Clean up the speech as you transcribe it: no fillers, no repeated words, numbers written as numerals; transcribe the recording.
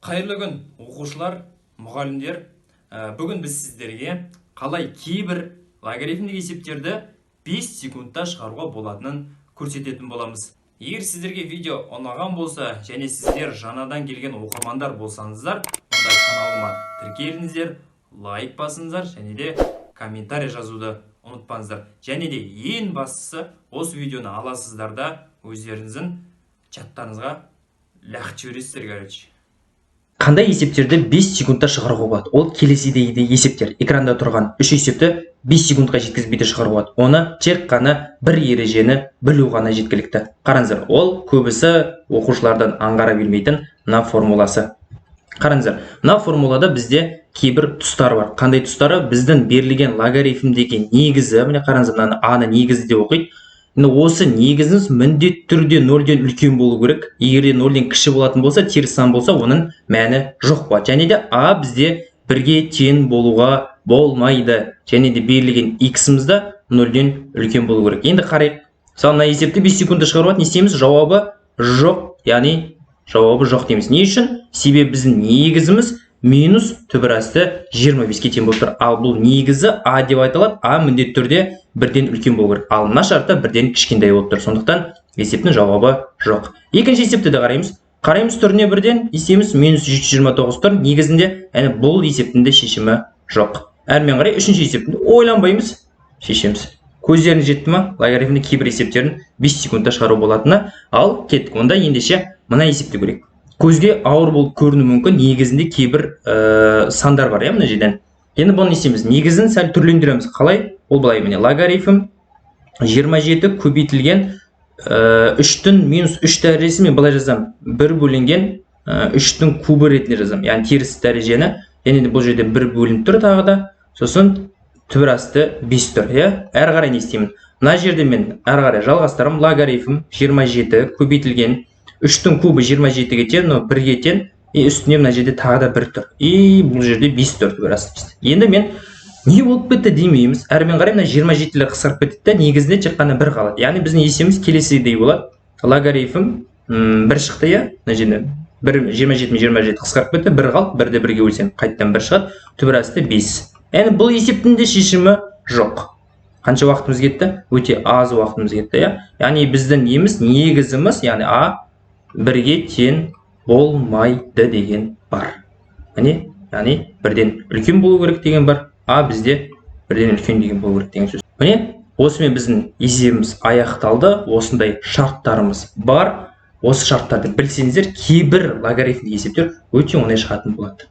Қайырлы күн, оқушылар, мұғалімдер. Бүгін біз сіздерге қалай кейбір логарифмдік есептерді 5 секундта шығаруға болатынын көрсететін боламыз. Егер сіздерге видео ұнаған болса, және сіздер жаңадан келген оқырмандар болсаңыздар, онда каналыма тіркеліңіздер, лайк басыңыздар, және де комментарий жазуды ұмытпаңыздар. Және де ең бастысы, осы видеоны аласыздар да өздеріңіздің чаттарыңызға лақтырып жібересіздер, короче. Қандай есептерді 5 секундта шығаруға болады? Ол келесідей есептер. Экранда тұрған 3 есепті 5 секундқа жеткізбейді шығаруға болады. Оны тек қана бір ережені білу ғана жеткілікті. Қараңыздар, ол көбісі оқушылардан аңғара білмейтін мына формуласы. Қараңыздар, мына формулада бізде кейбір тұстар бар. Қандай тұстары? Біздің берілген логарифмдегі негізі, міне қараңыздар, мынаны а-ны негізі деп оқиды. Осы негізіңіз міндетті түрде 0-ден үлкен болу керек. Егер де 0-ден кіші болатын болса, теріс сан болса, оның мәні жоқ болады. Және де а бізде 1-ге тең болуға болмайды. Және де берілген x-імізді 0-ден үлкен болу керек. Енді қарайық. Мысалы, мына есепті 5 секундта шығаруға не істейміз? Жауабы жоқ. Яғни жауабы жоқ дейміз. Не үшін? Себебі біздің негізіміз минус түбірасты 25-ке тең болып тұр. Ал бұл негізі а деп айтылады. А міндетті түрде 1-ден үлкен болу керек. Ал мына шартта 1-ден кішкентай болып тұр. Сондықтан есептің жауабы жоқ. Екінші есепті де қараймыз. Қараймыз түріне 1-ден есеміз минус 329 тұр. Негізінде бұл есептің де шешімі жоқ. Әрмен қарай үшінші есептің ойланбаймыз, шешеміз. Көздеріңіз жетті ме? Логарифмдік кейбір есептерін 5 секундта шығару болатыны. Ал кеттік. Онда ендеше мына есепті көрейік. Көзге ауыр болып көрінуі мүмкін, негізінде кейбір сандар бар, мына жерден. Енді бұны істейміз. Негізін сәл түрлендіреміз. Қалай? Ол былай, міне логарифм 27 көбейтілген 3-тің минус 3 дәрежесі, мен былай жазам. 1 бөлінген 3-тің кубы ретінде жазам. Яғни теріс дәрежені. Енді бұл жерде 1 бөлініп тұр тағы да. Сосын түбірасты 5 тұр. Әрі қарай не істеймін? Мына жерде мен әрі қарай жалғастырам. Логарифм 27 көбейтілген 3-тің кубы 27-ге тең, 1-ге тең, үстіне мына жерде тағы да 1 тұр. Бұл жерде 5 тұр түбірасты. Енді мен не болып кетті демейміз. Әрмен қарай мына 27-лер қысқарып кетті, негізінде тек қана 1 қалады. Яғни біздің есеміз келесідей болады. Логарифм 1 шықты, мына жерде 27 қысқарып кетті, 1 қалды, 1-де 1-ге өлсем, қайттан 1 шығады, түбірасты 5. Яғни бұл есептің де шешімі жоқ. Қанша уақытымыз кетті? Өте аз уақытымыз кетті. Яғни біздің негізіміз, яғни а 1-ге тең болмайды деген бар. Яғни 1-ден үлкен болу керек деген бар. А бізде 1-ден үлкен деген болу керек деген сөз. Осымен біздің есебіміз аяқталды. Осындай шарттарымыз бар. Осы шарттарды білсеңіздер, кейбір логарифмдік есептер өте оңай шығатын болады.